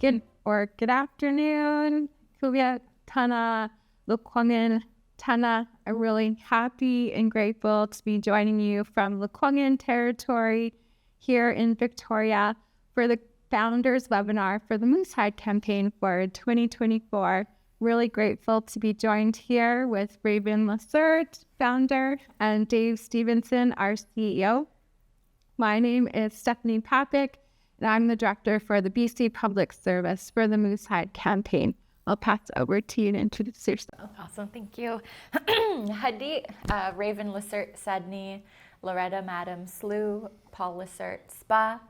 good afternoon. Kuya Tana Lukwangin Tana. I'm really happy and grateful to be joining you from Lukwangin territory here in Victoria for the Founders Webinar for the Moosehide Campaign for 2024. Really grateful to be joined here with Raven Lessert, founder, and Dave Stevenson, our CEO. My name is Stephanie Papik, and I'm the director for the BC Public Service for the Moosehide Campaign. I'll pass it over to you to introduce yourself. Awesome, thank you. Hadi, Raven Lessert Sadni, Loretta Madam Slew, Paul Lessert Spa,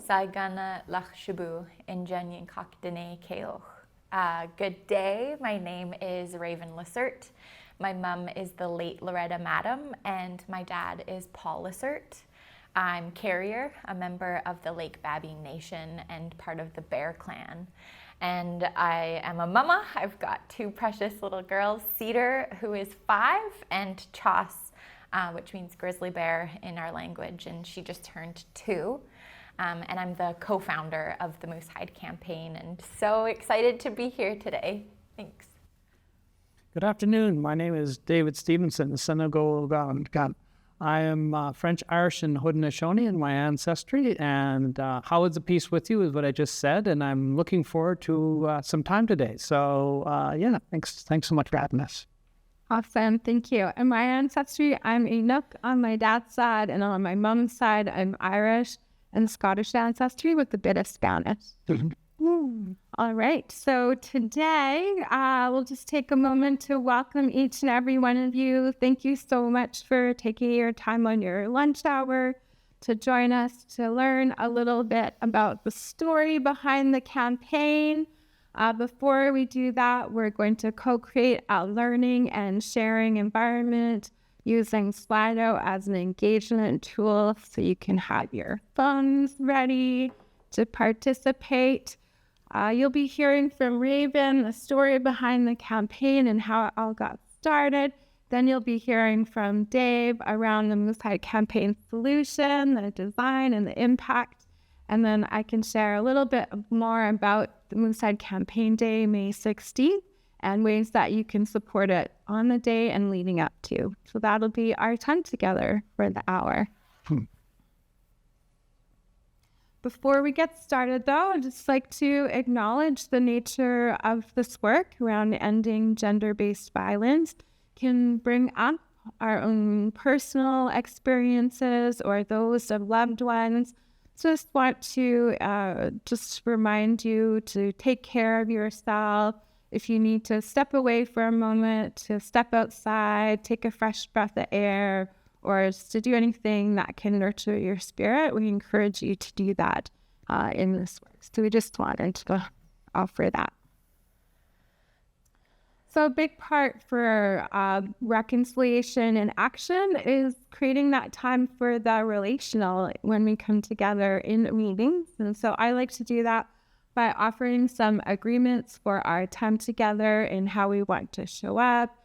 Saigana Lachshabu, Injanyan Kakdene Keoch. Good day, my name is Raven Lessert. My mom is the late Loretta Madam, and my dad is Paul Lessert. I'm Carrier, a member of the Lake Babine Nation and part of the Bear Clan. And I am a mama. I've got two precious little girls, Cedar, who is 5, and Chas, which means grizzly bear in our language, and she just turned 2. And I'm the co-founder of the Moosehide Campaign, and so excited to be here today. Thanks. Good afternoon. My name is David Stevenson, the Senegal. I am French, Irish, and Haudenosaunee in my ancestry, and how is the peace with you is what I just said, and I'm looking forward to some time today. So thanks so much for having us. Awesome, thank you. In my ancestry, I'm Inuk on my dad's side, and on my mom's side, I'm Irish and Scottish ancestry with a bit of Spanish. All right, so today we'll just take a moment to welcome each and every one of you. Thank you so much for taking your time on your lunch hour to join us to learn a little bit about the story behind the campaign. Before we do that, we're going to co-create a learning and sharing environment using Slido as an engagement tool so you can have your phones ready to participate. You'll be hearing from Raven the story behind the campaign and how it all got started. Then you'll be hearing from Dave around the Moosehide Campaign solution, the design, and the impact. And then I can share a little bit more about the Moosehide Campaign Day, May 16th, and ways that you can support it on the day and leading up to. So that'll be our time together for the hour. Before we get started, though, I'd just like to acknowledge the nature of this work around ending gender-based violence can bring up our own personal experiences or those of loved ones. Just want to just remind you to take care of yourself. If you need to step away for a moment, to step outside, take a fresh breath of air, or just to do anything that can nurture your spirit, we encourage you to do that in this work. So we just wanted to offer that. So a big part for reconciliation and action is creating that time for the relational when we come together in meetings. And so I like to do that by offering some agreements for our time together and how we want to show up,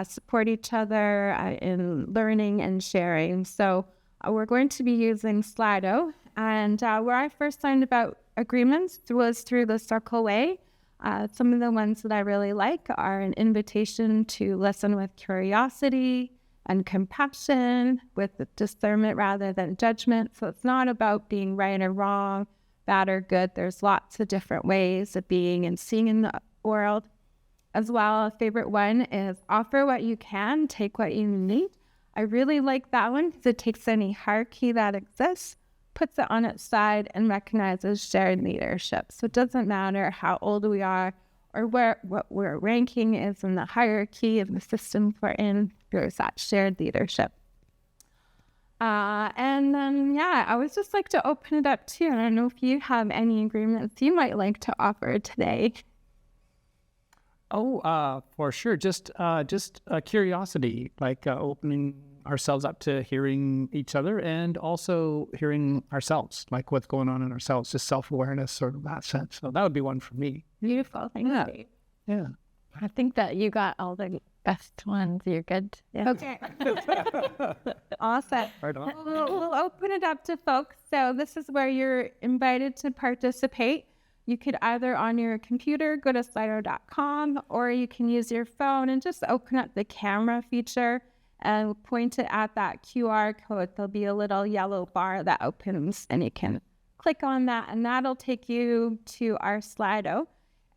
support each other in learning and sharing. So we're going to be using Slido. And where I first learned about agreements was through the Circle Way. Some of the ones that I really like are an invitation to listen with curiosity and compassion, with discernment rather than judgment. So it's not about being right or wrong, bad or good. There's lots of different ways of being and seeing in the world. As well, a favorite one is offer what you can, take what you need. I really like that one because it takes any hierarchy that exists, puts it on its side, and recognizes shared leadership. So it doesn't matter how old we are or what our ranking is in the hierarchy of the system we're in, there's that shared leadership. And then, I would just like to open it up too. I don't know if you have any agreements you might like to offer today. For sure. Just curiosity, like opening ourselves up to hearing each other and also hearing ourselves, like what's going on in ourselves, just self-awareness, sort of that sense. So that would be one for me. Beautiful. Thank you. Yeah. I think that you got all the best ones. You're good. Yeah. Okay. Awesome. Right on. We'll open it up to folks. So this is where you're invited to participate. You could either on your computer go to slido.com, or you can use your phone and just open up the camera feature and point it at that QR code. There'll be a little yellow bar that opens, and you can click on that, and that'll take you to our Slido.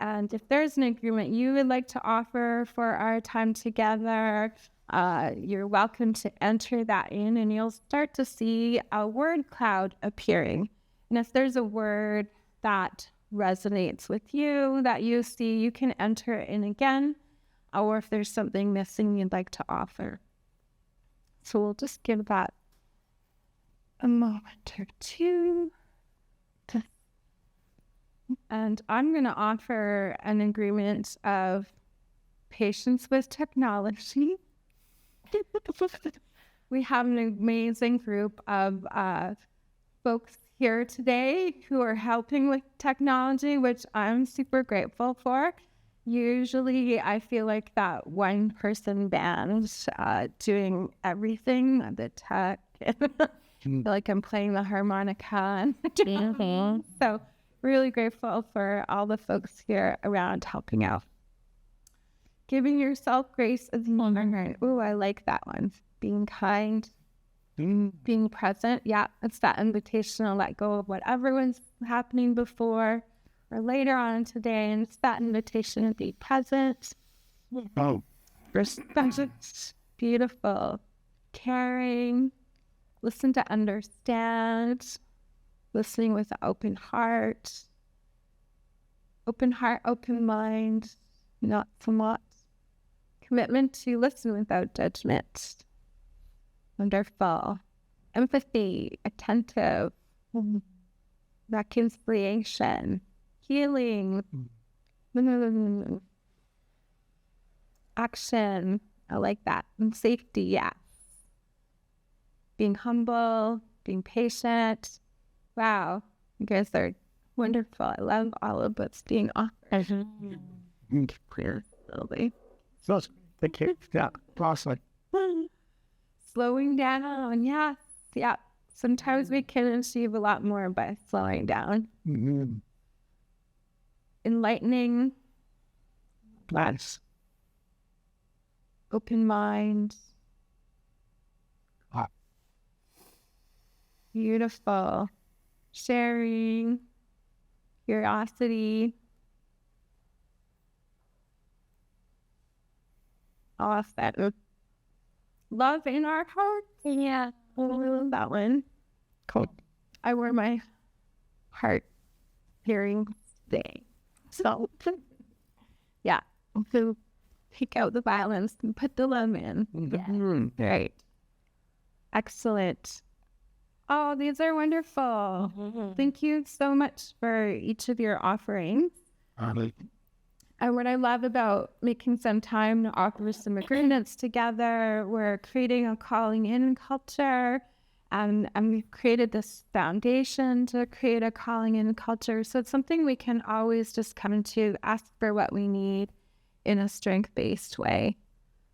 And if there's an agreement you would like to offer for our time together, you're welcome to enter that in, and you'll start to see a word cloud appearing. And if there's a word that resonates with you that you see, you can enter it in again, or if there's something missing you'd like to offer. So we'll just give that a moment or two. And I'm going to offer an agreement of patience with technology. We have an amazing group of folks here today who are helping with technology, which I'm super grateful for. Usually I feel like that one person band doing everything, the tech. I feel like I'm playing the harmonica. So really grateful for all the folks here around helping out. Giving yourself grace is important. Ooh, I like that one. Being kind, being present. Yeah, it's that invitation to let go of whatever was happening before or later on today. And it's that invitation to be present. Oh. Respect. Beautiful. Caring. Listen to understand. Listening with an open heart, open mind, not somewhat. Commitment to listen without judgment. Wonderful. Empathy, attentive, reconciliation, healing, action. I like that. And safety, yeah. Being humble, being patient. Wow, you guys are wonderful. I love all of what's being offered. Clear, slowly. So, thank you. Yeah, awesome. Slowing down, yes, yeah. Sometimes we can achieve a lot more by slowing down. Mm-hmm. Enlightening, Nice. open mind. Ah. Beautiful. Sharing, curiosity. Awesome. Love in our hearts. Yeah. I love that one. Cool. I wear my heart hearing thing. So, yeah. So pick out the violence and put the love in. Mm-hmm. Right. Excellent. Oh, these are wonderful. Thank you so much for each of your offerings. And what I love about making some time to offer some agreements together, we're creating a calling in culture, and we've created this foundation to create a calling in culture. So it's something we can always just come to, ask for what we need in a strength-based way.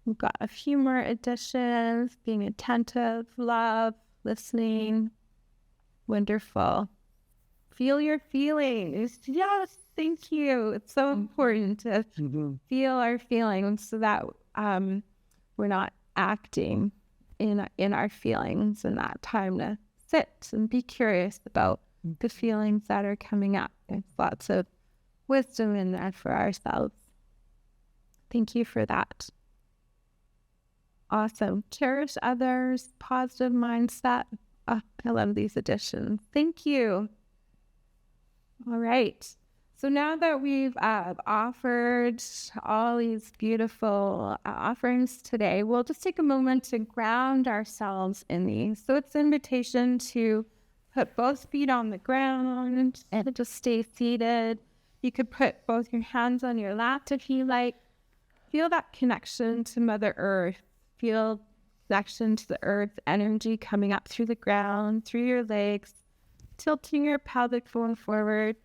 We've got a few more additions: being attentive, love, listening. Wonderful. Feel your feelings. Yes, thank you. It's so important to feel our feelings so that we're not acting in our feelings, and that time to sit and be curious about the feelings that are coming up. There's lots of wisdom in that for ourselves. Thank you for that. Awesome. Cherish others, positive mindset. Oh, I love these additions. Thank you. All right. So now that we've offered all these beautiful offerings today, we'll just take a moment to ground ourselves in these. So it's an invitation to put both feet on the ground and just stay seated. You could put both your hands on your lap if you like. Feel that connection to Mother Earth. Feel connection to the earth energy coming up through the ground, through your legs, tilting your pelvic bone forward,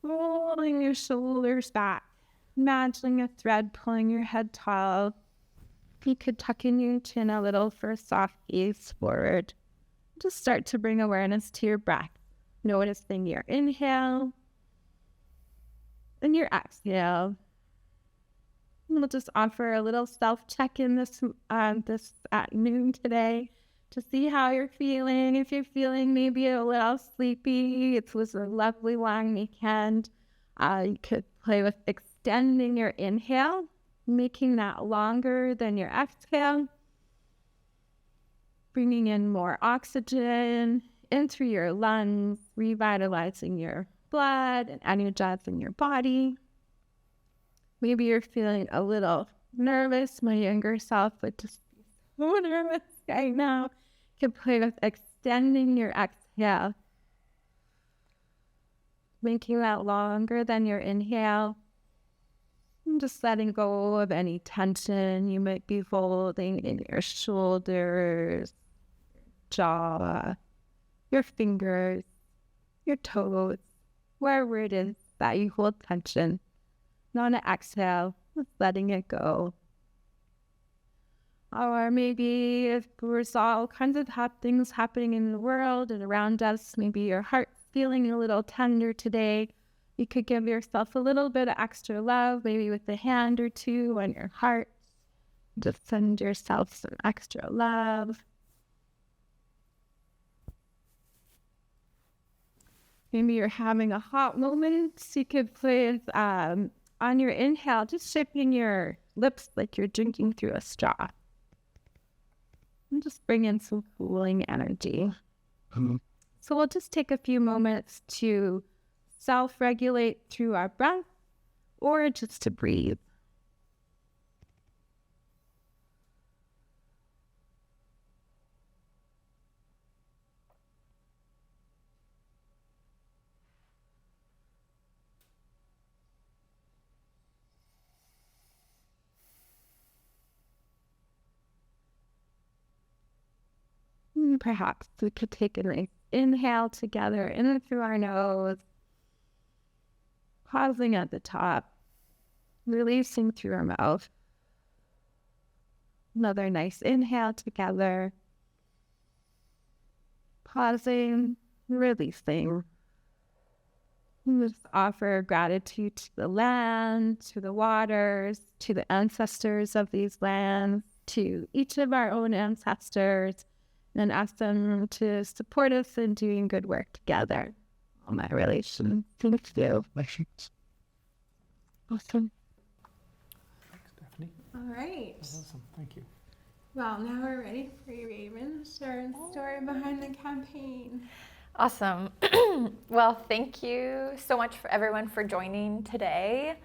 rolling your shoulders back, imagining a thread pulling your head tall. You could tuck in your chin a little for a soft gaze forward. Just start to bring awareness to your breath. Noticing your inhale And your exhale. We'll just offer a little self-check-in this at noon today to see how you're feeling. If you're feeling maybe a little sleepy, it was a lovely long weekend. You could play with extending your inhale, making that longer than your exhale. Bringing in more oxygen in through your lungs, revitalizing your blood and energizing your body. Maybe you're feeling a little nervous. My younger self would just be so nervous right now. You can play with extending your exhale, making that longer than your inhale. And just letting go of any tension you might be holding in your shoulders, jaw, your fingers, your toes, wherever it is that you hold tension. And on an exhale, just letting it go. Or maybe if there's all kinds of things happening in the world and around us, maybe your heart's feeling a little tender today, you could give yourself a little bit of extra love, maybe with a hand or two on your heart. Just send yourself some extra love. Maybe you're having a hot moment, so you could play with, on your inhale, just shaping your lips like you're drinking through a straw. And just bring in some cooling energy. So we'll just take a few moments to self-regulate through our breath or just to breathe. Perhaps we could take a nice inhale together in and through our nose, pausing at the top, releasing through our mouth. Another nice inhale together, pausing, releasing. Just offer gratitude to the land, to the waters, to the ancestors of these lands, to each of our own ancestors, and ask them to support us in doing good work together on my relation. Thank you. Awesome. Thanks, Stephanie. All right. Awesome. Thank you. Well, now we're ready for you, Raven. Share the story behind the campaign. Awesome. Well, thank you so much for everyone for joining today.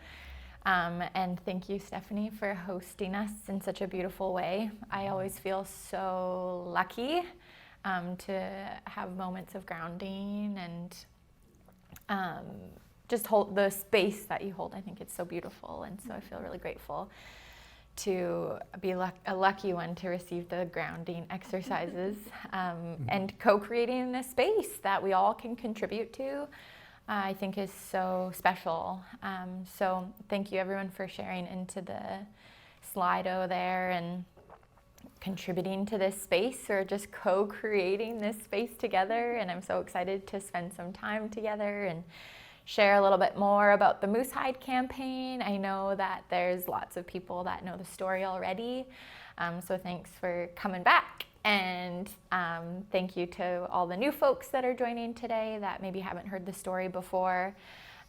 And thank you, Stephanie, for hosting us in such a beautiful way. I always feel so lucky to have moments of grounding and just hold the space that you hold. I think it's so beautiful. And so I feel really grateful to be a lucky one to receive the grounding exercises and co-creating a space that we all can contribute to. I think is so special. So thank you everyone for sharing into the Slido there and contributing to this space or just co-creating this space together. And I'm so excited to spend some time together and share a little bit more about the Moosehide campaign. I know that there's lots of people that know the story already. So thanks for coming back. And thank you to all the new folks that are joining today that maybe haven't heard the story before.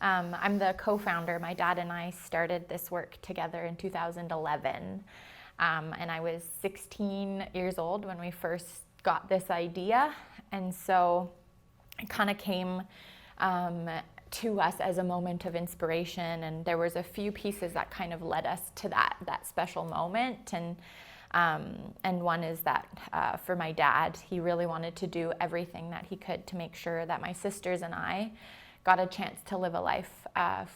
I'm the co-founder. My dad and I started this work together in 2011. And I was 16 years old when we first got this idea. And so it kind of came to us as a moment of inspiration. And there was a few pieces that kind of led us to that special moment. And one is that for my dad, he really wanted to do everything that he could to make sure that my sisters and I got a chance to live a life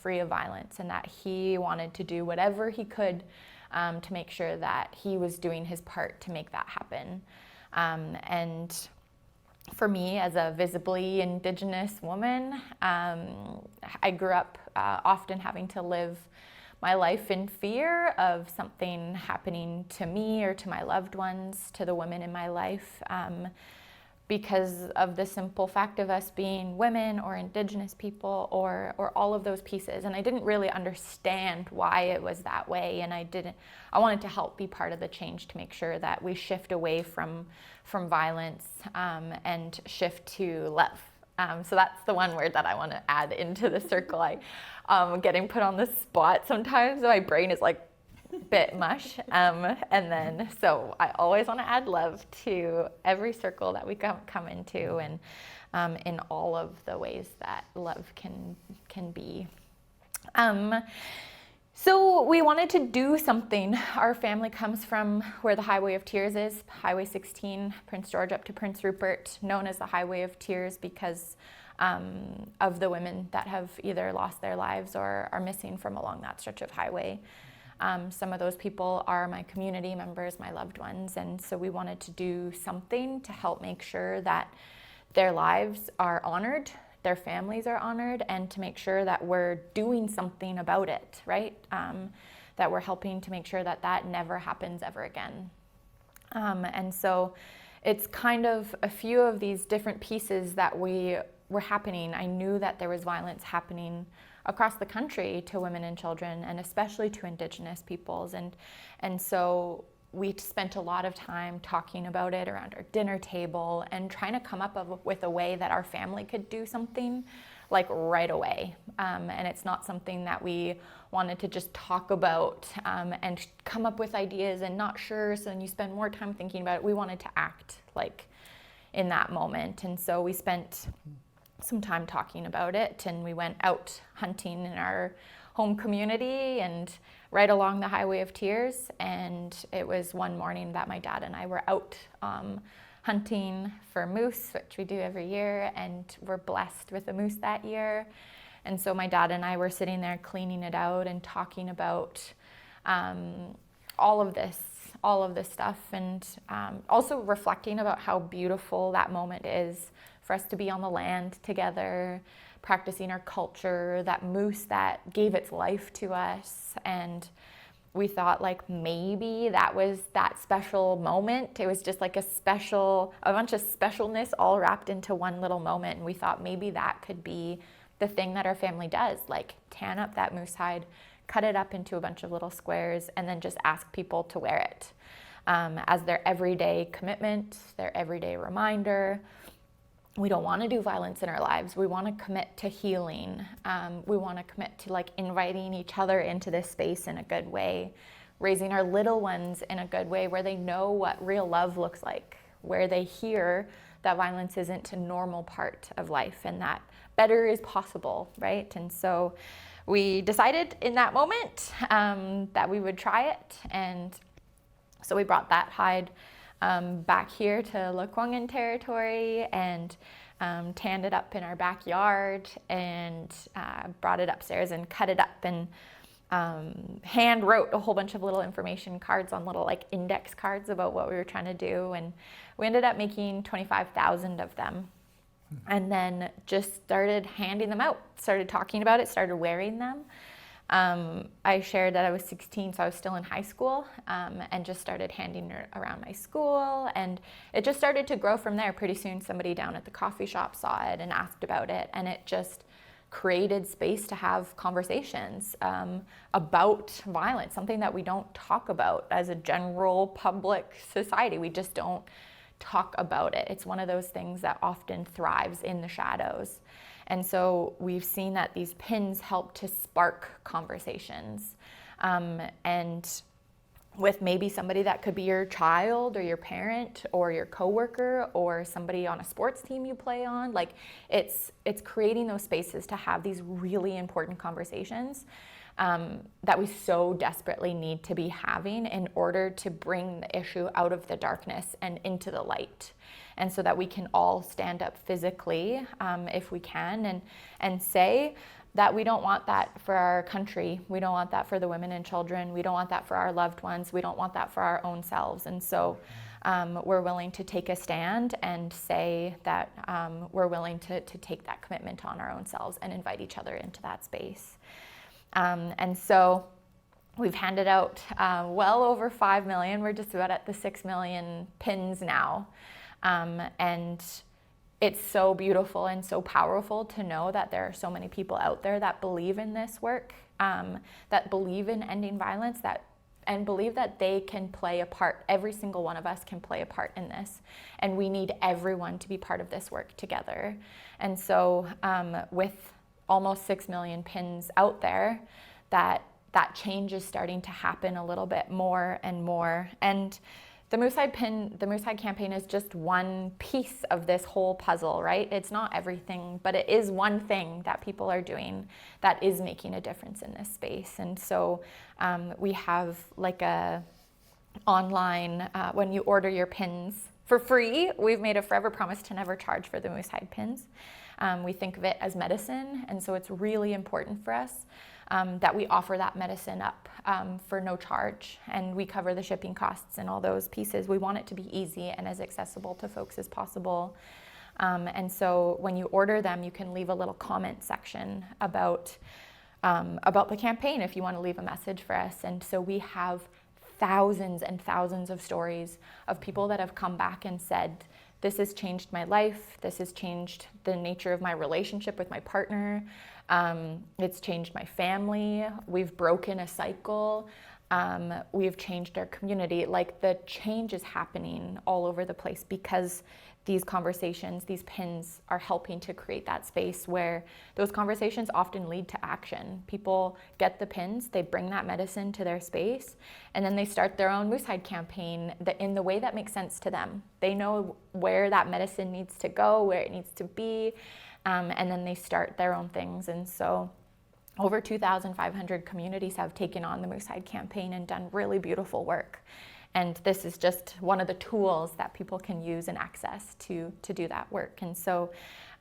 free of violence, and that he wanted to do whatever he could to make sure that he was doing his part to make that happen. And for me, as a visibly Indigenous woman, I grew up often having to live my life in fear of something happening to me or to my loved ones, to the women in my life, because of the simple fact of us being women or Indigenous people or all of those pieces. And I didn't really understand why it was that way. And I wanted to help be part of the change to make sure that we shift away from violence and shift to love. So that's the one word that I want to add into the circle. Getting put on the spot sometimes, my brain is like bit mush. And then, so I always want to add love to every circle that we come into, and in all of the ways that love can be. So we wanted to do something. Our family comes from where the Highway of Tears is, Highway 16, Prince George up to Prince Rupert, known as the Highway of Tears because of the women that have either lost their lives or are missing from along that stretch of highway. Some of those people are my community members, my loved ones, and so we wanted to do something to help make sure that their lives are honored, their families are honored, and to make sure that we're doing something about it, right? That we're helping to make sure that that never happens ever again. And so it's kind of a few of these different pieces that were happening. I knew that there was violence happening across the country to women and children, and especially to Indigenous peoples. And so we spent a lot of time talking about it around our dinner table and trying to come up with a way that our family could do something like right away. And it's not something that we wanted to just talk about and come up with ideas and not sure, so then you spend more time thinking about it. We wanted to act like in that moment. And so we spent some time talking about it, and we went out hunting in our home community and right along the Highway of Tears. And it was one morning that my dad and I were out hunting for moose, which we do every year, and we're blessed with a moose that year. And so my dad and I were sitting there cleaning it out and talking about all of this stuff, and also reflecting about how beautiful that moment is for us to be on the land together, practicing our culture, that moose that gave its life to us. And we thought like maybe that was that special moment. It was just like a bunch of specialness all wrapped into one little moment. And we thought maybe that could be the thing that our family does, like tan up that moose hide, cut it up into a bunch of little squares, and then just ask people to wear it as their everyday commitment, their everyday reminder. We don't want to do violence in our lives. We want to commit to healing. We want to commit to like inviting each other into this space in a good way, raising our little ones in a good way where they know what real love looks like, where they hear that violence isn't a normal part of life and that better is possible, right? And so we decided in that moment that we would try it. And so we brought that hide back here to Lekwungen territory and tanned it up in our backyard and brought it upstairs and cut it up and hand wrote a whole bunch of little information cards on little like index cards about what we were trying to do. And we ended up making 25,000 of them, and then just started handing them out, started talking about it, started wearing them. I shared that I was 16, so I was still in high school, and just started handing it around my school, and it just started to grow from there. Pretty soon somebody down at the coffee shop saw it and asked about it, and it just created space to have conversations about violence, something that we don't talk about as a general public society. We just don't talk about it. It's one of those things that often thrives in the shadows. And so we've seen that these pins help to spark conversations. And with maybe somebody that could be your child or your parent or your coworker or somebody on a sports team you play on, like it's creating those spaces to have these really important conversations that we so desperately need to be having in order to bring the issue out of the darkness and into the light. And so that we can all stand up physically, if we can, and say that we don't want that for our country. We don't want that for the women and children. We don't want that for our loved ones. We don't want that for our own selves. And so we're willing to take a stand and say that we're willing to take that commitment on our own selves and invite each other into that space. And so we've handed out well over 5 million. We're just about at the 6 million pins now. And it's so beautiful and so powerful to know that there are so many people out there that believe in this work, that believe in ending violence, and believe that they can play a part. Every single one of us can play a part in this, and we need everyone to be part of this work together. And so with almost 6 million pins out there, that change is starting to happen a little bit more and more. And the Moose Hide campaign is just one piece of this whole puzzle, right? It's not everything, but it is one thing that people are doing that is making a difference in this space. And so we have like a online, when you order your pins for free, we've made a forever promise to never charge for the Moose Hide pins. We think of it as medicine, and so it's really important for us that we offer that medicine up for no charge, and we cover the shipping costs and all those pieces. We want it to be easy and as accessible to folks as possible. And so when you order them, you can leave a little comment section about the campaign if you want to leave a message for us. And so we have thousands and thousands of stories of people that have come back and said, this has changed my life, this has changed the nature of my relationship with my partner, it's changed my family, we've broken a cycle, we've changed our community. Like, the change is happening all over the place because these conversations, these pins are helping to create that space where those conversations often lead to action. People get the pins, they bring that medicine to their space, and then they start their own Moose Hide campaign in the way that makes sense to them. They know where that medicine needs to go, where it needs to be, and then they start their own things. And so over 2,500 communities have taken on the Moose Hide campaign and done really beautiful work. And this is just one of the tools that people can use and access to do that work. And so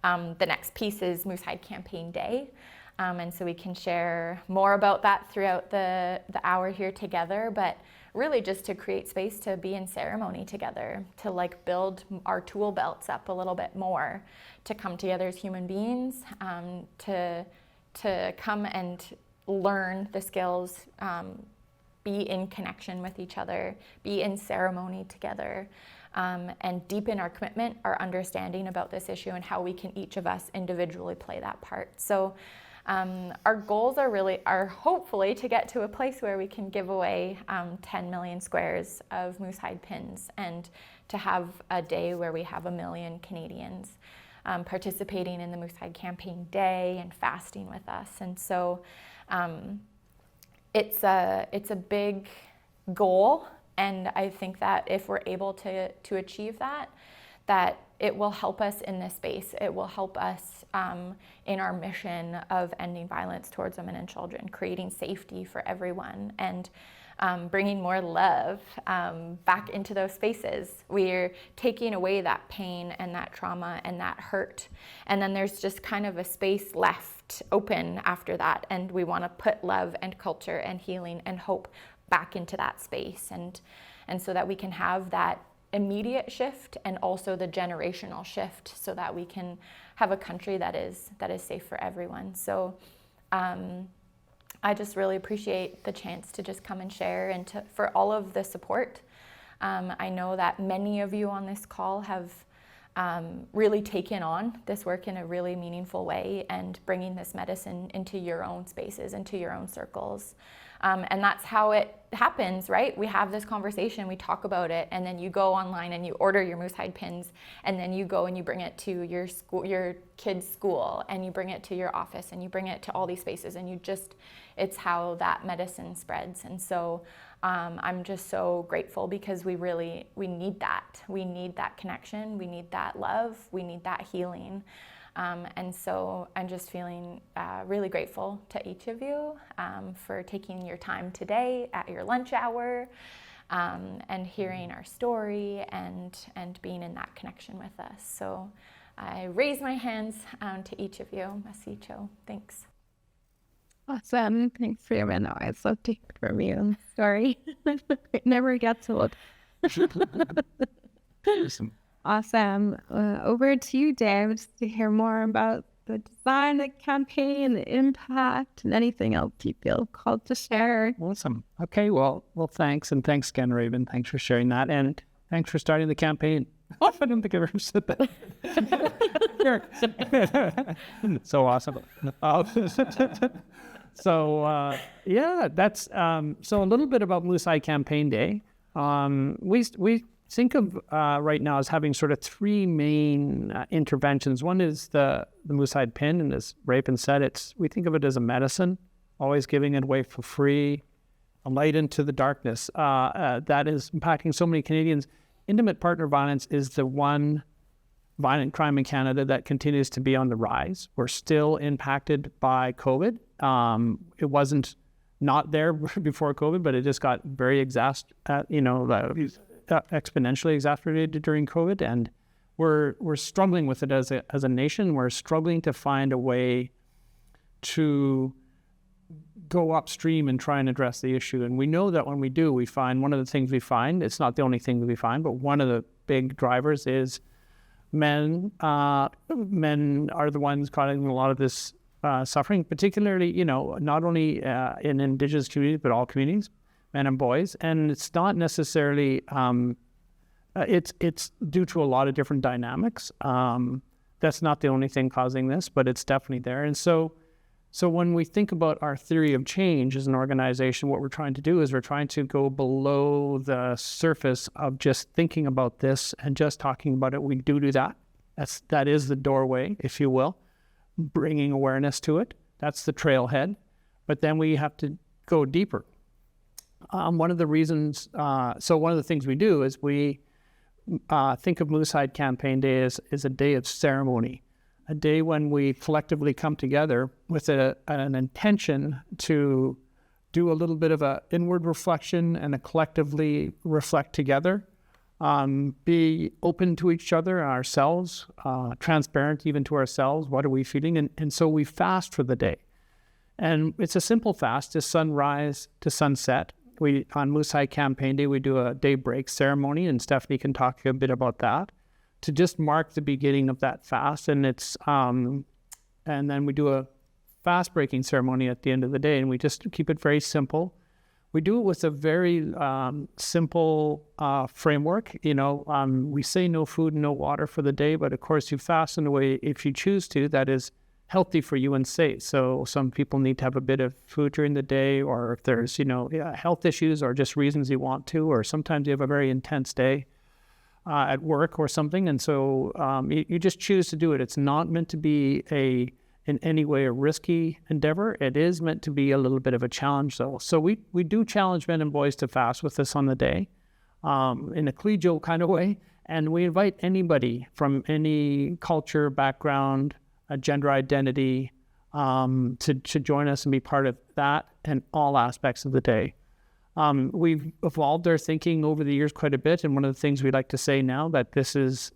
the next piece is Moose Hide Campaign Day. And so we can share more about that throughout the hour here together, but really just to create space to be in ceremony together, to like build our tool belts up a little bit more, to come together as human beings, to come and learn the skills, be in connection with each other, be in ceremony together, and deepen our commitment, our understanding about this issue and how we can each of us individually play that part. So our goals are hopefully to get to a place where we can give away 10 million squares of Moose Hide pins, and to have a day where we have 1 million Canadians participating in the Moose Hide Campaign Day and fasting with us. And so it's a big goal, and I think that if we're able to achieve that it will help us in this space. It will help us in our mission of ending violence towards women and children, creating safety for everyone, and bringing more love back into those spaces. We're taking away that pain and that trauma and that hurt, and then there's just kind of a space left open after that, and we want to put love and culture and healing and hope back into that space, and so that we can have that immediate shift and also the generational shift, so that we can have a country that is safe for everyone. So I just really appreciate the chance to just come and share, and for all of the support. I know that many of you on this call have really taken on this work in a really meaningful way, and bringing this medicine into your own spaces, into your own circles. And that's how it happens, right? We have this conversation, we talk about it, and then you go online and you order your Moose Hide pins, and then you go and you bring it to your school, your kid's school, and you bring it to your office, and you bring it to all these spaces, and it's how that medicine spreads. And so I'm just so grateful, because we need that. We need that connection, we need that love, we need that healing. And so I'm just feeling really grateful to each of you for taking your time today at your lunch hour, and hearing our story and being in that connection with us. So I raise my hands to each of you. Masicho, thanks. Awesome. Thanks for your advice. Love to hear from you. Sorry. It never gets old. Awesome. Over to you, Dave, just to hear more about the design of the campaign, the impact, and anything else you feel called to share. Awesome. Okay, well, thanks, and thanks again, Raven. Thanks for sharing that, and thanks for starting the campaign. I don't think I've ever said that. So awesome. Yeah, that's so a little bit about Moose Hide Campaign Day. We think of right now as having sort of three main interventions. One is the Moose Hide pin, and as Raven said, we think of it as a medicine, always giving it away for free, a light into the darkness that is impacting so many Canadians. Intimate partner violence is the one violent crime in Canada that continues to be on the rise. We're still impacted by COVID. It wasn't not there before COVID, but it just got very exponentially exacerbated during COVID, and we're struggling with it as a nation. We're struggling to find a way to go upstream and try and address the issue. And we know that when we do, we find one of the things we find, it's not the only thing that we find, but one of the big drivers is men. Men are the ones causing a lot of this suffering, particularly, not only in Indigenous communities, but all communities, men and boys. And it's not necessarily, it's due to a lot of different dynamics. That's not the only thing causing this, but it's definitely there. And so when we think about our theory of change as an organization, what we're trying to do is we're trying to go below the surface of just thinking about this and just talking about it. We do that. That is the doorway, if you will, bringing awareness to it. That's the trailhead. But then we have to go deeper. One of the things we do is we think of Moose Hide Campaign Day as a day of ceremony, a day when we collectively come together with an intention to do a little bit of an inward reflection and a collectively reflect together, be open to each other, ourselves, transparent even to ourselves. What are we feeling? And so we fast for the day. And it's a simple fast, it's sunrise to sunset. On Moose Hide Campaign Day, we do a daybreak ceremony, and Stephanie can talk a bit about that, to just mark the beginning of that fast. And it's and then we do a fast breaking ceremony at the end of the day, and we just keep it very simple. We do it with a very simple framework. We say no food and no water for the day, but of course you fast in a way, if you choose to, that is healthy for you and safe. So some people need to have a bit of food during the day, or if there's health issues or just reasons you want to, or sometimes you have a very intense day at work or something, and so you just choose to do it. It's not meant to be in any way a risky endeavor. It is meant to be a little bit of a challenge, though. So we do challenge men and boys to fast with us on the day, in a collegial kind of way, and we invite anybody from any culture, background, gender identity, to join us and be part of that and all aspects of the day. We've evolved our thinking over the years quite a bit, and one of the things we like to say now that this is,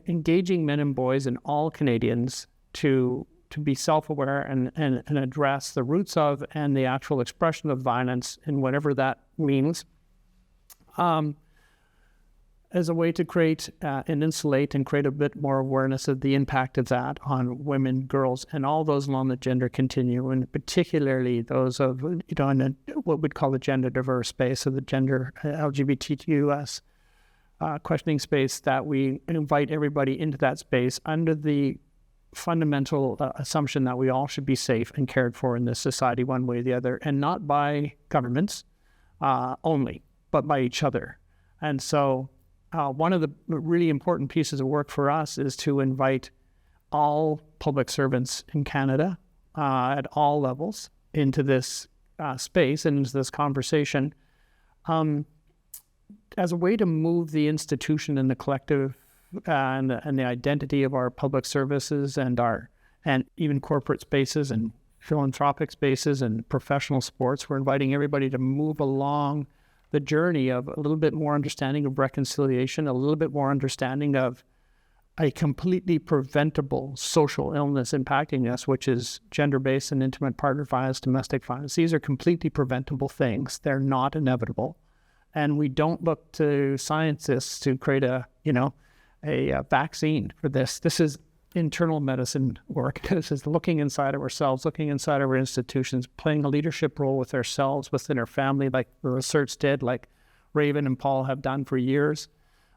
engaging men and boys and all Canadians to be self-aware and address the roots of and the actual expression of violence and whatever that means, as a way to create and insulate and create a bit more awareness of the impact of that on women, girls, and all those along the gender continuum, and particularly those of, in what we'd call the gender diverse space, so the gender LGBTQS questioning space, that we invite everybody into that space under the fundamental assumption that we all should be safe and cared for in this society one way or the other, and not by governments only, but by each other. And so one of the really important pieces of work for us is to invite all public servants in Canada at all levels into this space and into this conversation as a way to move the institution and the collective and the identity of our public services and even corporate spaces and philanthropic spaces and professional sports. We're inviting everybody to move along the journey of a little bit more understanding of reconciliation, a little bit more understanding of a completely preventable social illness impacting us, which is gender-based and intimate partner violence, domestic violence. These are completely preventable things. They're not inevitable. And we don't look to scientists to create a vaccine for this. This is internal medicine work. This is looking inside of ourselves, looking inside of our institutions, playing a leadership role with ourselves, within our family, like the research did, like Raven and Paul have done for years,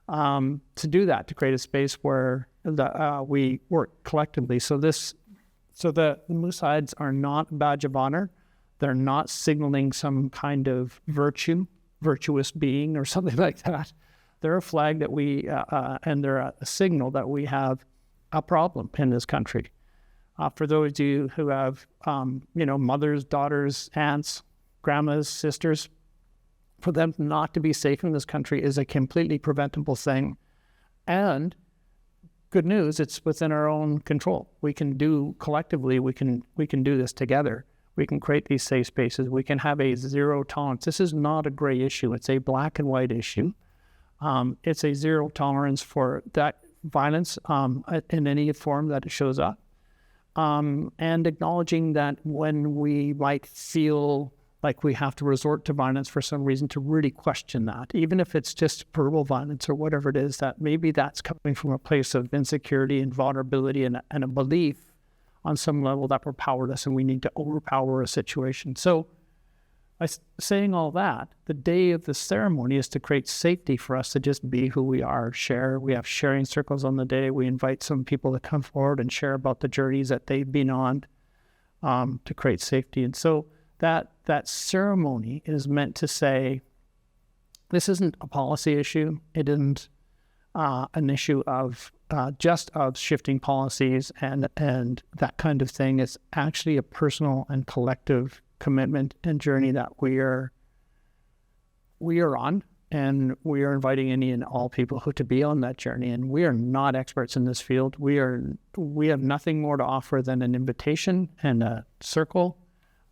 to do that, to create a space where we work collectively. So the Moose Hides are not a badge of honor. They're not signaling some kind of virtuous being or something like that. They're a flag that and they're a signal that we have a problem in this country. For those of you who have, mothers, daughters, aunts, grandmas, sisters, for them not to be safe in this country is a completely preventable thing. And good news, it's within our own control. We can do collectively, we can do this together. We can create these safe spaces. We can have a zero tolerance. This is not a gray issue. It's a black and white issue. It's a zero tolerance for that violence in any form that it shows up. And acknowledging that when we might feel like we have to resort to violence for some reason, to really question that, even if it's just verbal violence or whatever it is, that maybe that's coming from a place of insecurity and vulnerability and a belief on some level that we're powerless and we need to overpower a situation. So saying all that, the day of the ceremony is to create safety for us to just be who we are, share. We have sharing circles on the day. We invite some people to come forward and share about the journeys that they've been on to create safety. And so that ceremony is meant to say, this isn't a policy issue. It isn't an issue of just of shifting policies and that kind of thing. It's actually a personal and collective commitment and journey that we are on, and we are inviting any and all people who to be on that journey. And we are not experts in this field. We have nothing more to offer than an invitation and a circle,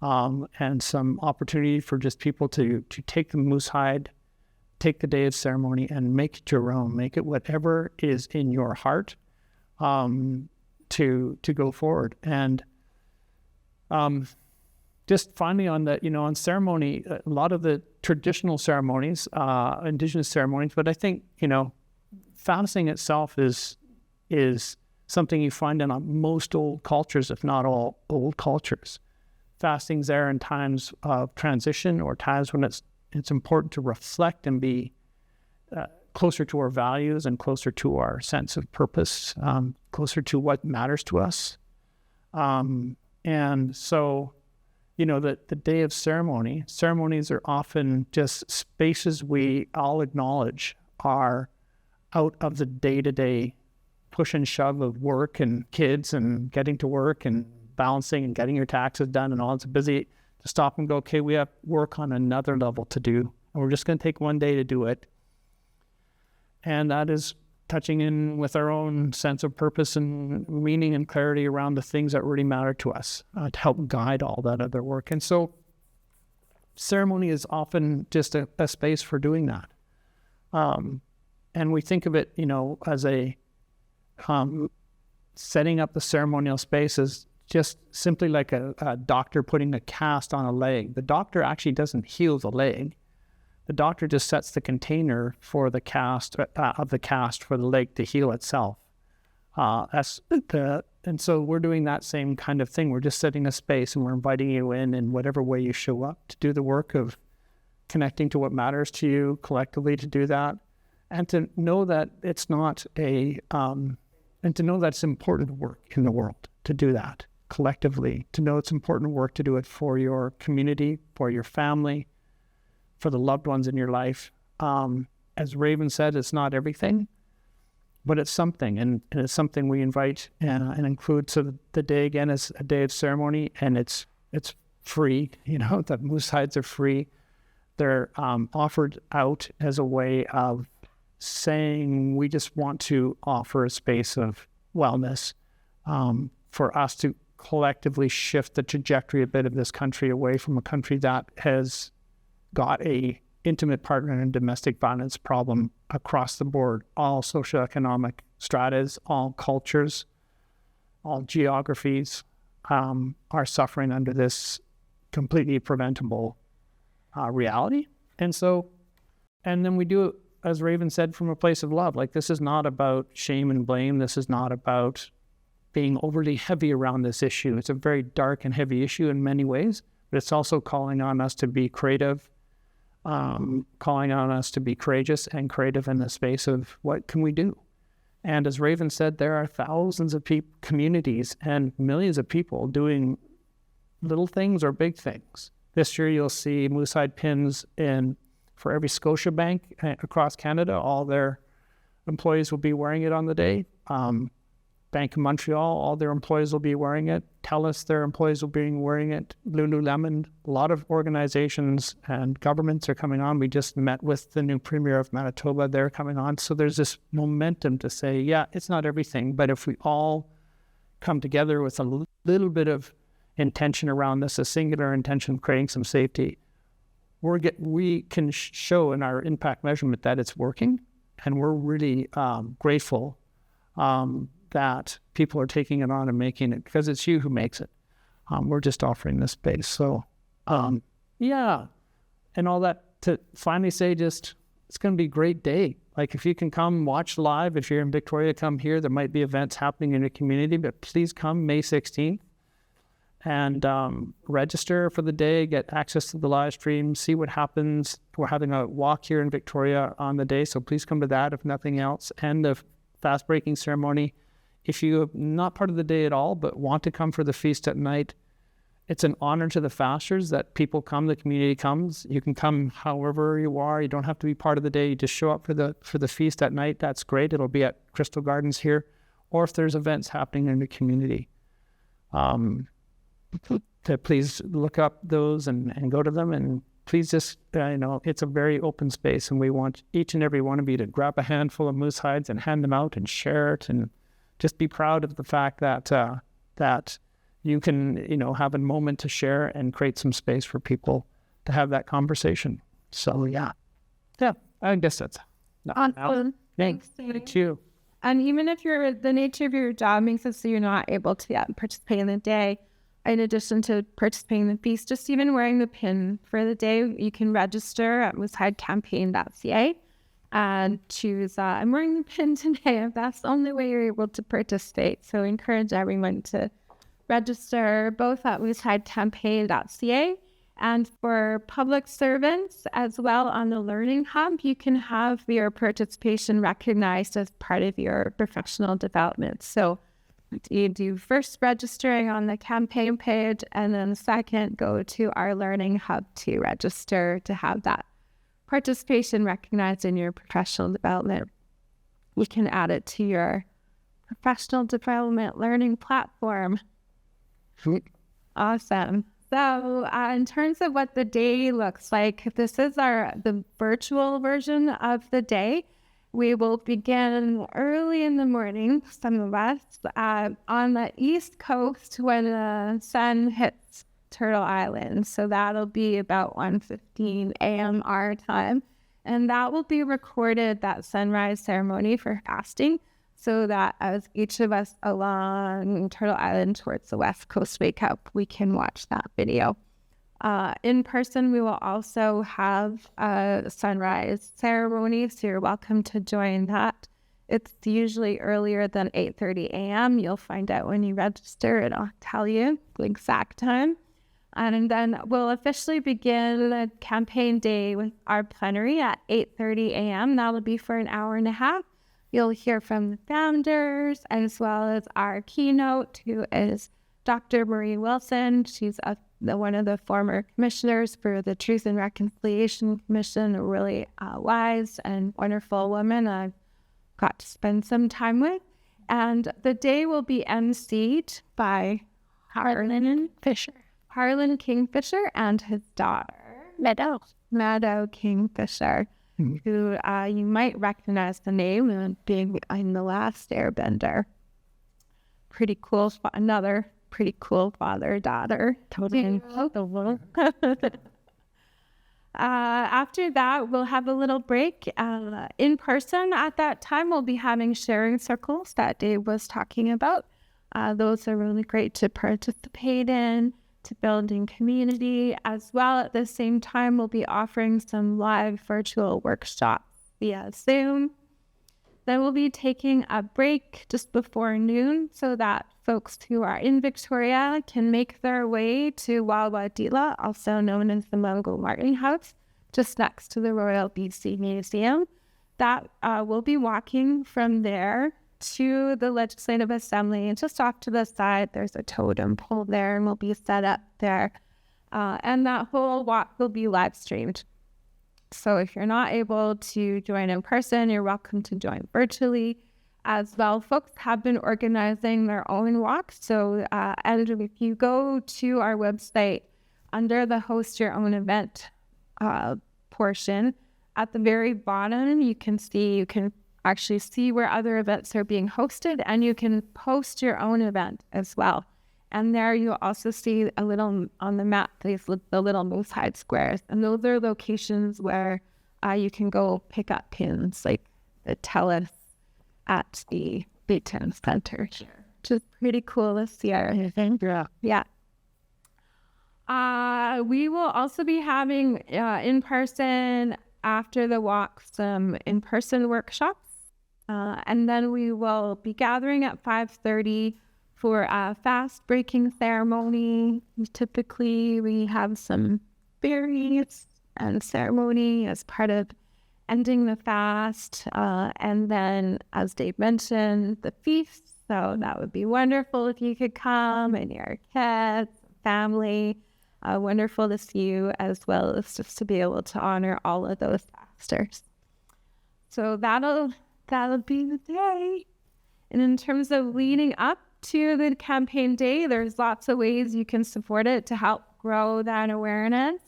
and some opportunity for just people to take the Moose Hide, take the day of ceremony and make it your own, make it whatever is in your heart, to go forward. And just finally on the, on ceremony, a lot of the traditional ceremonies, Indigenous ceremonies, but I think, fasting itself is something you find in most old cultures, if not all old cultures. Fasting's there in times of transition or times when it's important to reflect and be closer to our values and closer to our sense of purpose, closer to what matters to us. And so, the day of ceremonies are often just spaces we all acknowledge are out of the day-to-day push and shove of work and kids and getting to work and balancing and getting your taxes done and all. It's busy to stop and go, okay, we have work on another level to do, and we're just going to take one day to do it. And that is touching in with our own sense of purpose and meaning and clarity around the things that really matter to us, to help guide all that other work. And so ceremony is often just a space for doing that. And we think of it, as a setting up the ceremonial space as just simply like a doctor putting a cast on a leg. The doctor actually doesn't heal the leg. The doctor just sets the container for the cast for the leg to heal itself. And so we're doing that same kind of thing. We're just setting a space and we're inviting you in whatever way you show up to do the work of connecting to what matters to you collectively, to do that, and to know that it's not and to know that it's important work in the world to do that collectively, to know it's important work to do it for your community, for your family, for the loved ones in your life. As Raven said, it's not everything, but it's something, and it's something we invite and include. So the day again is a day of ceremony, and it's free. The Moose Hides are free. They're offered out as a way of saying we just want to offer a space of wellness for us to collectively shift the trajectory a bit of this country away from a country that has got a intimate partner and domestic violence problem across the board. All socioeconomic stratas, all cultures, all geographies are suffering under this completely preventable reality. And then we do it, as Raven said, from a place of love. Like, this is not about shame and blame. This is not about being overly heavy around this issue. It's a very dark and heavy issue in many ways, but it's also calling on us to be creative, calling on us to be courageous and creative in the space of what can we do. And as Raven said, there are thousands of communities and millions of people doing little things or big things. This year, you'll see Moosehide pins for every Scotiabank across Canada. All their employees will be wearing it on the day. Bank of Montreal, all their employees will be wearing it. TELUS, their employees will be wearing it. Lululemon, a lot of organizations and governments are coming on. We just met with the new Premier of Manitoba. They're coming on. So there's this momentum to say, yeah, it's not everything, but if we all come together with a little bit of intention around this, a singular intention of creating some safety, we can show in our impact measurement that it's working. And we're really grateful that people are taking it on and making it, because it's you who makes it. We're just offering this space. So, yeah. And all that to finally say it's going to be a great day. Like, if you can come watch live, if you're in Victoria, come here. There might be events happening in your community, but please come May 16th and register for the day, get access to the live stream, see what happens. We're having a walk here in Victoria on the day, so please come to that if nothing else. And the fast breaking ceremony. If you're not part of the day at all, but want to come for the feast at night, it's an honor to the fasters that people come, the community comes. You can come however you are. You don't have to be part of the day. You just show up for the feast at night. That's great. It'll be at Crystal Gardens here. Or if there's events happening in the community, to please look up those and go to them. And please just, it's a very open space, and we want each and every one of you to grab a handful of moose hides and hand them out and share it, and just be proud of the fact that you can, have a moment to share and create some space for people to have that conversation. So, yeah, I guess that's Awesome. Thanks. Thank you. And even if the nature of your job makes it so you're not able to participate in the day, in addition to participating in the feast, just even wearing the pin for the day, you can register at moosehidecampaign.ca and choose, I'm wearing the pin today, if that's the only way you're able to participate. So I encourage everyone to register both at moosehidecampaign.ca, and for public servants as well on the Learning Hub, you can have your participation recognized as part of your professional development. So you do first registering on the campaign page, and then second, go to our Learning Hub to register to have that participation recognized in your professional development. You can add it to your professional development learning platform. Awesome. So in terms of what the day looks like, this is the virtual version of the day. We will begin early in the morning, some of us, on the East Coast when the sun hits Turtle Island. So that'll be about 1:15 a.m. our time. And that will be recorded, that sunrise ceremony for fasting, so that as each of us along Turtle Island towards the West Coast wake up, we can watch that video. In person, we will also have a sunrise ceremony, so you're welcome to join that. It's usually earlier than 8:30 a.m. You'll find out when you register, and I'll tell you the exact time. And then we'll officially begin the campaign day with our plenary at 8:30 a.m. That'll be for an hour and a half. You'll hear from the founders as well as our keynote, who is Dr. Marie Wilson. She's one of the former commissioners for the Truth and Reconciliation Commission, a really wise and wonderful woman I've got to spend some time with. And the day will be emceed by Harlan Kingfisher and his daughter, Meadow Kingfisher, who you might recognize the name of being in The Last Airbender. Pretty cool, another pretty cool father-daughter. Totally. After that, we'll have a little break. In person at that time, we'll be having sharing circles that Dave was talking about. Those are really great to participate in, to building community. As well, at the same time, we'll be offering some live virtual workshops via Zoom. Then we'll be taking a break just before noon so that folks who are in Victoria can make their way to Walwadila, also known as the Mongol Martin House, just next to the Royal BC Museum. That we'll be walking from there to the Legislative Assembly, and just off to the side, there's a totem pole there, and we'll be set up there. And that whole walk will be live streamed. So if you're not able to join in person, you're welcome to join virtually as well. Folks have been organizing their own walks. So and if you go to our website under the host your own event portion, at the very bottom, you can actually see where other events are being hosted, and you can post your own event as well. And there you'll also see a little on the map, the little Moosehide squares. And those are locations where you can go pick up pins like the TELUS at the Baytown Center, which is pretty cool this year. Yeah. We will also be having in person after the walk some in-person workshops. And then we will be gathering at 5:30 for a fast breaking ceremony. Typically, we have some berries and ceremony as part of ending the fast. And then, as Dave mentioned, the feast. So that would be wonderful if you could come and your kids, family. Wonderful to see you, as well as just to be able to honor all of those fasters. So that'll be the day. And in terms of leading up to the campaign day, there's lots of ways you can support it to help grow that awareness.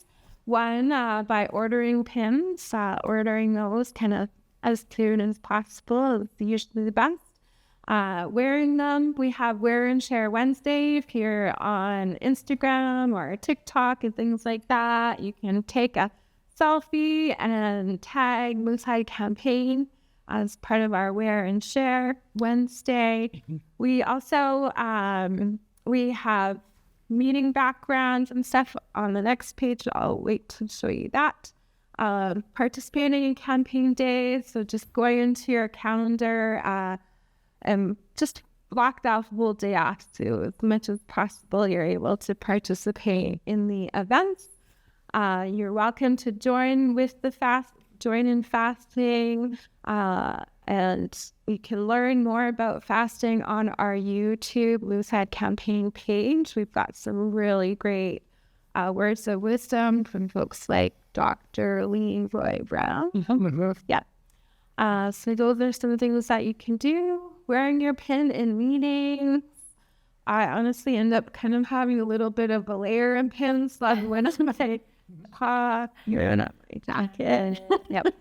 One, by ordering pins, ordering those kind of as soon as possible is usually the best. Wearing them, we have Wear and Share Wednesday. If you're on Instagram or TikTok and things like that, you can take a selfie and tag Moosehide Campaign as part of our Wear and Share Wednesday. We also, we have meeting backgrounds and stuff on the next page. I'll wait to show you that. Participating in campaign day, so just going into your calendar and just block that whole day off, so as much as possible you're able to participate in the events. You're welcome to join with the join in fasting, and you can learn more about fasting on our YouTube Moosehide Campaign page. We've got some really great words of wisdom from folks like Dr. Leroy Brown. Yeah. So those are some things that you can do. Wearing your pin in meetings. I honestly end up kind of having a little bit of a layer of pins like when I'm you're not my jacket. Yep.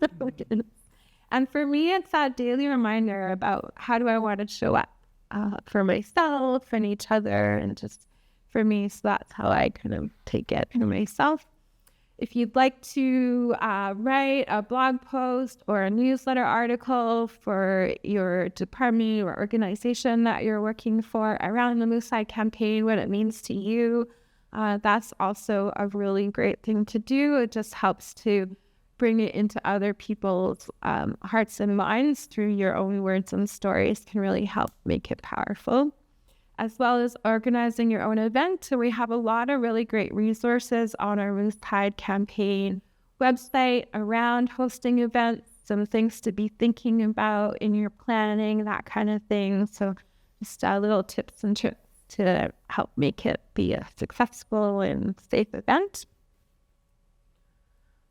And for me, it's that daily reminder about how do I want to show up for myself and each other, and just for me. So that's how I kind of take it for myself. If you'd like to write a blog post or a newsletter article for your department or organization that you're working for around the Moosehide Campaign, what it means to you, that's also a really great thing to do. It just helps to bring it into other people's hearts and minds through your own words and stories, can really help make it powerful. As well as organizing your own event. So we have a lot of really great resources on our Moosehide Campaign website around hosting events, some things to be thinking about in your planning, that kind of thing. So just little tips and tricks to help make it be a successful and safe event.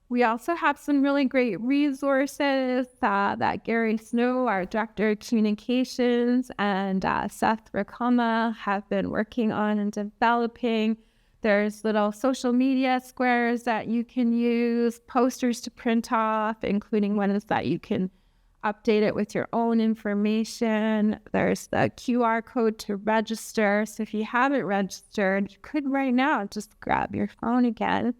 We also have some really great resources that Gary Snow, our Director of Communications, and Seth Rakama have been working on and developing. There's little social media squares that you can use, posters to print off, including ones that you can update it with your own information. There's the QR code to register. So if you haven't registered, you could right now just grab your phone again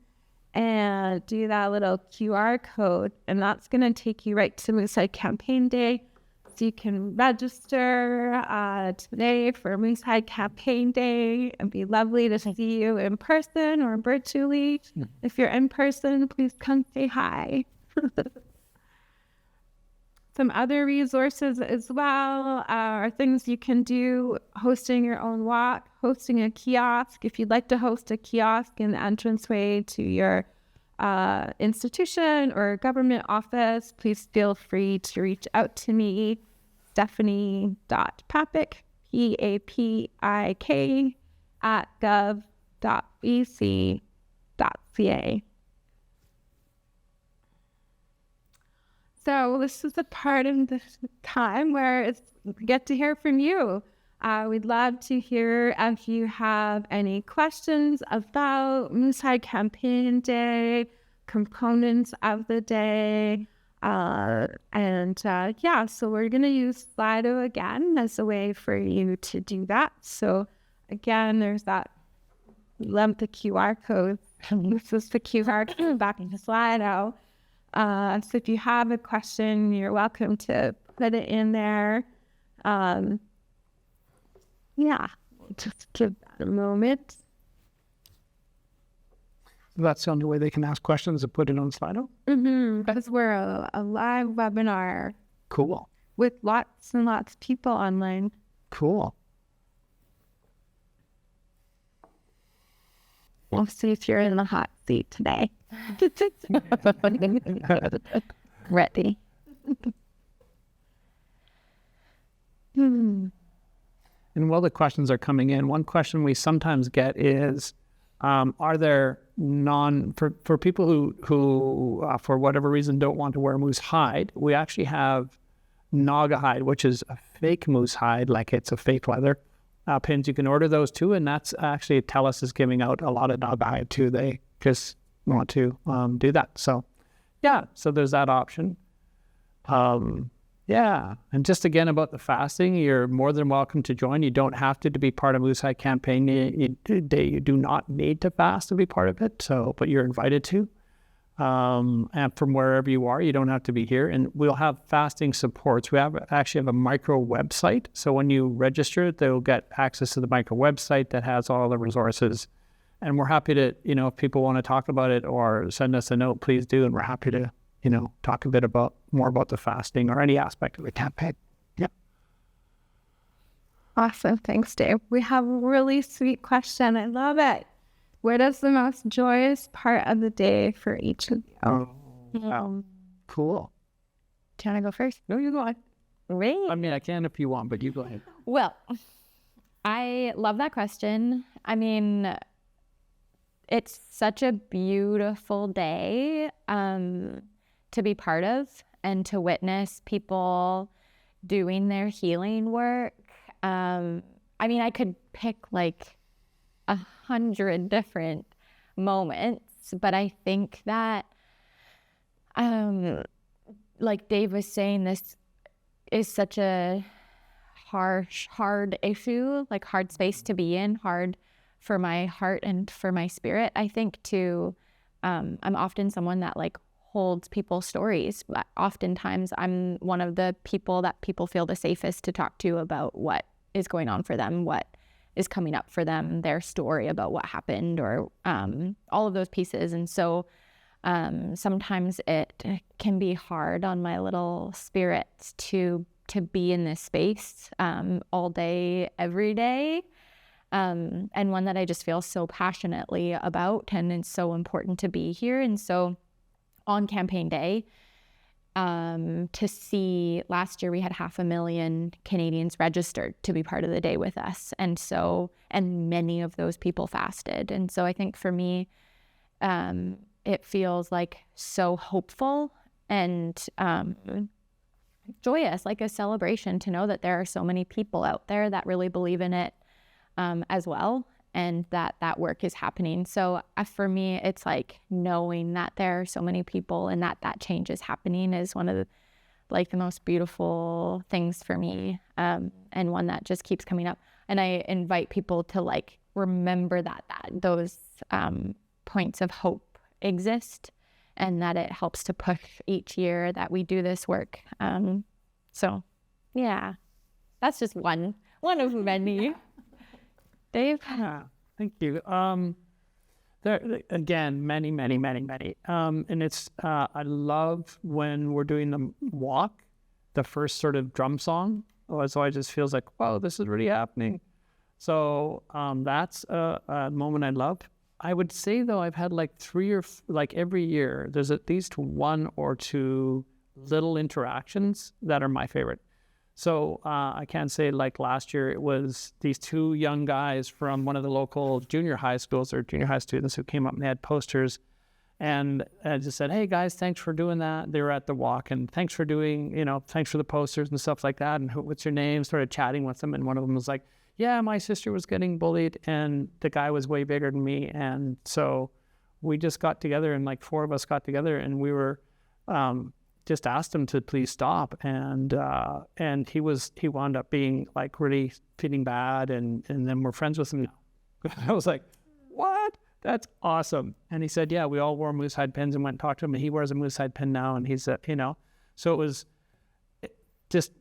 and do that little QR code, and that's going to take you right to Moosehide Campaign Day. So you can register today for Moosehide Campaign Day. It'd be lovely to see you in person or virtually. If you're in person, please come say hi. Some other resources as well are things you can do, hosting your own walk, hosting a kiosk. If you'd like to host a kiosk in the entranceway to your institution or government office, please feel free to reach out to me, Stephanie.Papik, PAPIK, @gov.bc.ca. So this is the part of the time where we get to hear from you. We'd love to hear if you have any questions about Moose High Campaign Day, components of the day. So we're going to use Slido again as a way for you to do that. So again, there's that, love the QR code. This is the QR code back into Slido. So if you have a question, you're welcome to put it in there. Just give that a moment. That's the only way they can ask questions to put it on Slido? Because we're a live webinar Cool. with lots and lots of people online. Cool. We'll see if you're in the hot seat today. Ready. And while the questions are coming in, one question we sometimes get is, are there for people who for whatever reason don't want to wear moose hide, we actually have Naga hide, which is a fake moose hide, like it's a fake leather pins. You can order those too, and that's actually TELUS is giving out a lot of Naga hide too. They just want to do that. So so there's that option. And just again about the fasting, you're more than welcome to join. You don't have to be part of Moose High Campaign Day. You do not need to fast to be part of it. But you're invited to. And from wherever you are, you don't have to be here. And we'll have fasting supports. We actually have a micro website. So when you register, they'll get access to the micro website that has all the resources. And we're happy to, if people want to talk about it or send us a note, please do. And we're happy to talk a bit more about the fasting or any aspect of the campaign. Yeah. Awesome. Thanks, Dave. We have a really sweet question. I love it. What is the most joyous part of the day for each of you? Wow. Cool. Do you want to go first? No, you go ahead. Great. I mean, I can if you want, but you go ahead. Well, I love that question. I mean, it's such a beautiful day to be part of and to witness people doing their healing work. I mean, I could pick like 100 different moments, but I think that, like Dave was saying, this is such a hard issue, like hard space to be in, hard for my heart and for my spirit. I think too, I'm often someone that like holds people's stories, but oftentimes I'm one of the people that people feel the safest to talk to about what is going on for them, what is coming up for them, their story about what happened, or all of those pieces. And so sometimes it can be hard on my little spirit to be in this space all day, every day. And one that I just feel so passionately about, and it's so important to be here. And so on campaign day, to see, last year we had 500,000 Canadians registered to be part of the day with us. And many of those people fasted. And so I think for me, it feels like so hopeful and joyous, like a celebration to know that there are so many people out there that really believe in it as well, and that work is happening. So for me, it's like knowing that there are so many people and that change is happening is one of the most beautiful things for me, and one that just keeps coming up. And I invite people to like remember that those points of hope exist, and that it helps to push each year that we do this work. So yeah, that's just one of many. Dave? Yeah, thank you. There again, many. And it's I love when we're doing the walk, the first sort of drum song. So I just feels like, wow, this is really happening. So that's a moment I love. I would say though, I've had like like every year, there's at least one or two little interactions that are my favorite. So I can say like last year, it was these two young guys from one of the local junior high schools or junior high students who came up and they had posters. And I just said, hey guys, thanks for doing that. They were at the walk and thanks for doing, thanks for the posters and stuff like that. And what's your name? Started chatting with them. And one of them was like, yeah, my sister was getting bullied and the guy was way bigger than me. And so we just got together and like four of us got together and we were just asked him to please stop. And he wound up being like really feeling bad. And then we're friends with him now. I was like, what? That's awesome. And he said, yeah, we all wore moose hide pins and went and talked to him. And he wears a moose hide pin now. And he's, so it was just,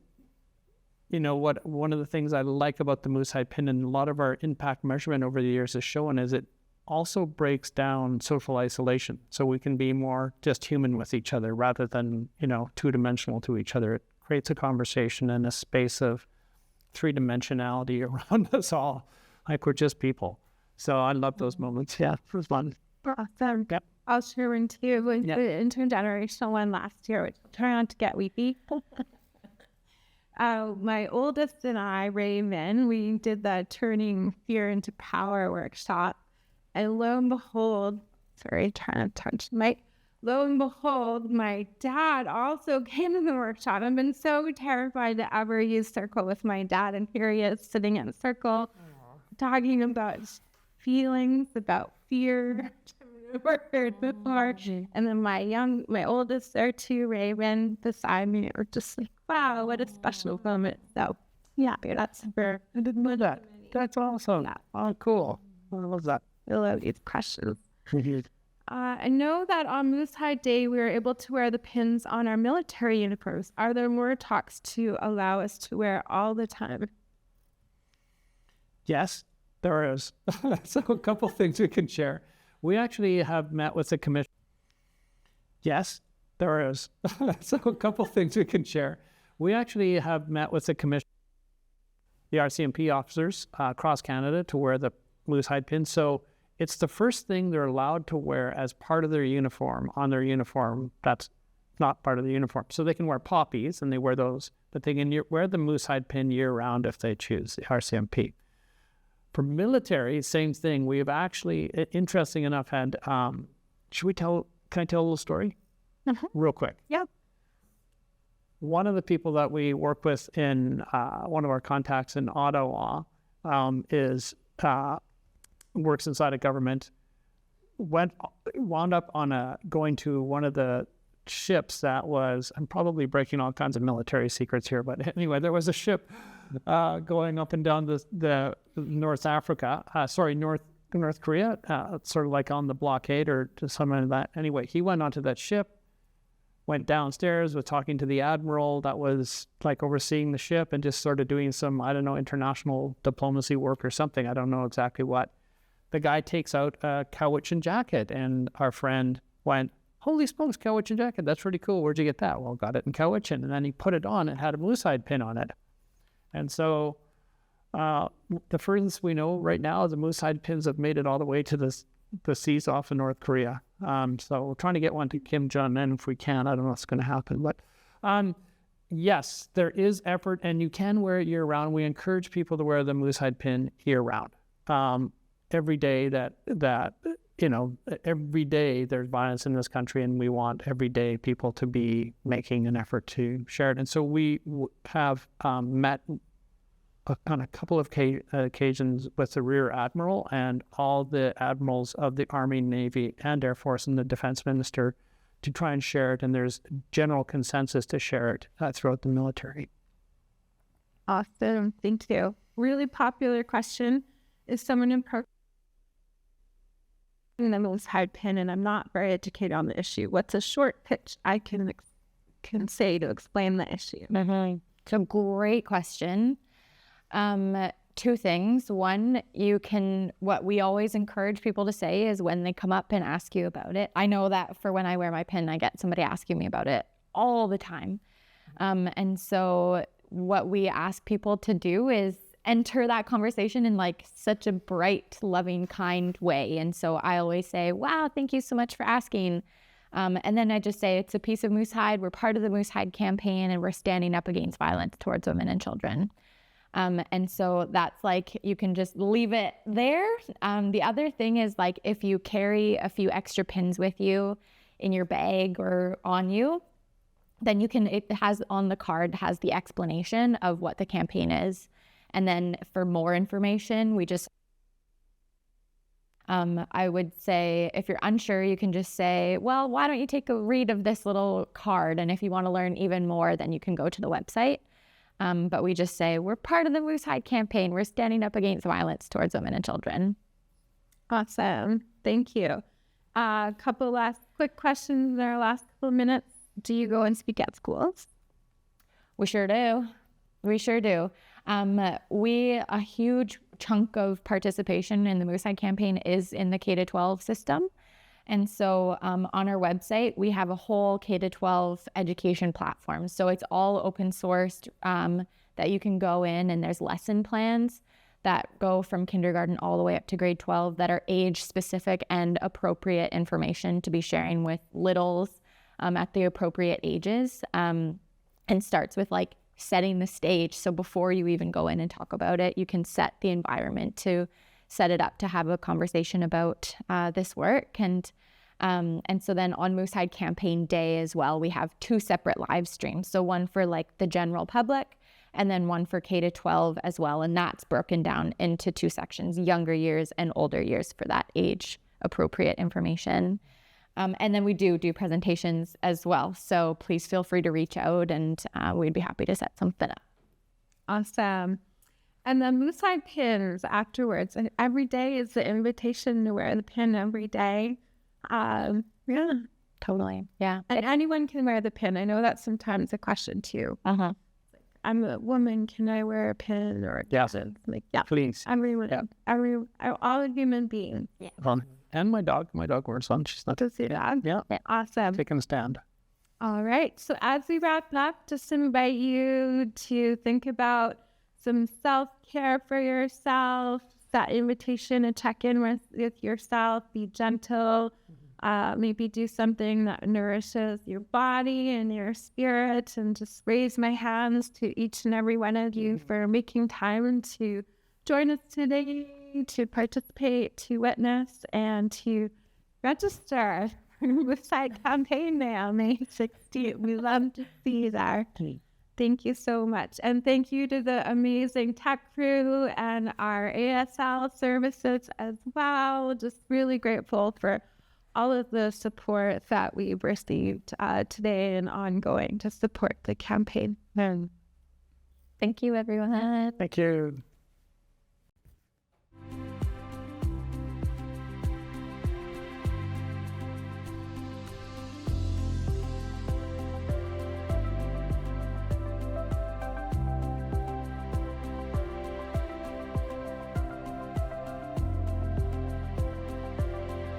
one of the things I like about the moose hide pin and a lot of our impact measurement over the years has shown is it also breaks down social isolation. So we can be more just human with each other rather than, two-dimensional to each other. It creates a conversation and a space of three-dimensionality around us all, like we're just people. So I love those moments. Yeah, it was fun. Awesome. Yep. I'll share one too. We did an intergenerational one last year, which turned out to get weepy. My oldest and I, Raven, we did the Turning Fear into Power workshop. And lo and behold, lo and behold, my dad also came to the workshop. I've been so terrified to ever use circle with my dad. And here he is sitting in a circle talking about feelings, about fear. Never heard before. And then my oldest there too, Raven, beside me, were just like, wow, what a special moment. So yeah, that's super. I didn't know that. That's awesome. Yeah. Oh, cool. I love that. I love these questions. I know that on Moose Hide Day, we were able to wear the pins on our military uniforms. Are there more talks to allow us to wear all the time? Yes, there is. So a couple things we can share. We actually have met with the commission. Yes, there is. So a couple things we can share. We actually have met with the commission, the RCMP officers across Canada to wear the moose hide pins. So it's the first thing they're allowed to wear as part of their uniform, on their uniform. That's not part of the uniform. So they can wear poppies and they wear those, but they can wear the moose hide pin year round if they choose, the RCMP. For military, same thing. We have actually, interesting enough, had, can I tell a little story? Real quick. Yep. One of the people that we work with in one of our contacts in Ottawa works inside a government, wound up on going to one of the ships that was, I'm probably breaking all kinds of military secrets here, but anyway, there was a ship going up and down the North Korea, sort of like on the blockade or something like that. Anyway, he went onto that ship, went downstairs, was talking to the admiral that was like overseeing the ship and just sort of doing some, I don't know, international diplomacy work or something. I don't know exactly what. The guy takes out a Cowichan jacket and our friend went, holy smokes, Cowichan jacket, that's really cool. Where'd you get that? Well, got it in Cowichan. And then he put it on and had a moose hide pin on it. And so the furthest we know right now, the moose hide pins have made it all the way to the seas off in North Korea. So we're trying to get one to Kim Jong-un if we can. I don't know what's going to happen. But yes, there is effort and you can wear it year round. We encourage people to wear the moose hide pin year round. Every day every day there's violence in this country and we want every day people to be making an effort to share it. And so we have met on a couple of occasions with the Rear Admiral and all the admirals of the Army, Navy, and Air Force and the Defense Minister to try and share it. And there's general consensus to share it throughout the military. Awesome. Thank you. Really popular question. Is someone in the moose hide pin and I'm not very educated on the issue? What's a short pitch I can say to explain the issue? So great question. Two things. One, what we always encourage people to say is when they come up and ask you about it. I know that for when I wear my pin, I get somebody asking me about it all the time. And so what we ask people to do is enter that conversation in like such a bright, loving, kind way. And so I always say, wow, thank you so much for asking. And then I just say, it's a piece of Moose Hide. We're part of the Moose Hide campaign, and we're standing up against violence towards women and children. And so that's like, you can just leave it there. The other thing is like, if you carry a few extra pins with you in your bag or on you, then you can, it has on the card, has the explanation of what the campaign is. And then for more information, we just, I would say, if you're unsure, you can just say, well, why don't you take a read of this little card? And if you want to learn even more, then you can go to the website. But we just say, we're part of the Moose Hide campaign. We're standing up against violence towards women and children. Awesome. Thank you. A couple last quick questions in our last couple of minutes. Do you go and speak at schools? We sure do. We sure do. A huge chunk of participation in the Moose Hide campaign is in the K-12 system. And so on our website, we have a whole K-12 education platform. So it's all open sourced that you can go in, and there's lesson plans that go from kindergarten all the way up to grade 12 that are age specific and appropriate information to be sharing with littles at the appropriate ages, and starts with like setting the stage. So before you even go in and talk about it, you can set the environment to set it up to have a conversation about this work. And so then on Moose Hide campaign day as well, we have 2 separate live streams. So one for like the general public, and then one for K-12 as well. And that's broken down into 2 sections, younger years and older years, for that age appropriate information. And then we do presentations as well. So please feel free to reach out, and we'd be happy to set something up. Awesome. And then Moose Hide pins afterwards. And every day is the invitation to wear the pin every day. Yeah. Totally. Yeah. And anyone can wear the pin. I know that's sometimes a question too. Uh-huh. I'm a woman. Can I wear a pin or a Yes. pin? Like, yeah. Please. Everyone, Yeah. all human beings. And my dog wears one. She's not To see that. Yeah. Awesome. taking a stand. All right. So as we wrap up, just invite you to think about some self-care for yourself, that invitation to check in with yourself, be gentle, maybe do something that nourishes your body and your spirit, and just raise my hands to each and every one of you for making time to join us today, to participate, to witness, and to register with Side Campaign now, May 16th. We love to see that. Thank you so much. And thank you to the amazing tech crew and our ASL services as well. Just really grateful for all of the support that we've received today and ongoing to support the campaign. Thank you, everyone. Thank you.